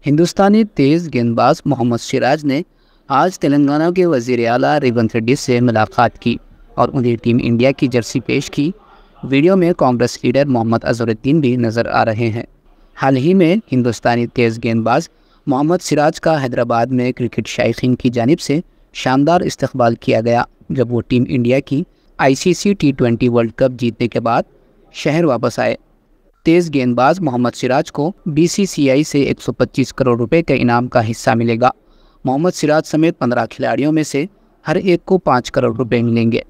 हिंदुस्तानी तेज गेंदबाज मोहम्मद सिराज ने आज तेलंगाना के वज़ीर आला रेवंत रेड्डी से मुलाकात की और उन्हें टीम इंडिया की जर्सी पेश की। वीडियो में कांग्रेस लीडर मोहम्मद अजहरुद्दीन भी नज़र आ रहे हैं। हाल ही में हिंदुस्तानी तेज गेंदबाज मोहम्मद सिराज का हैदराबाद में क्रिकेट शायकीन की जानिब से शानदार इस्तकबाल किया गया जब वो टीम इंडिया की ICC T20 वर्ल्ड कप जीतने के बाद शहर वापस आए। तेज़ गेंदबाज मोहम्मद सिराज को BCCI से 125 करोड़ रुपए के इनाम का हिस्सा मिलेगा। मोहम्मद सिराज समेत 15 खिलाड़ियों में से हर एक को 5 करोड़ रुपए मिलेंगे।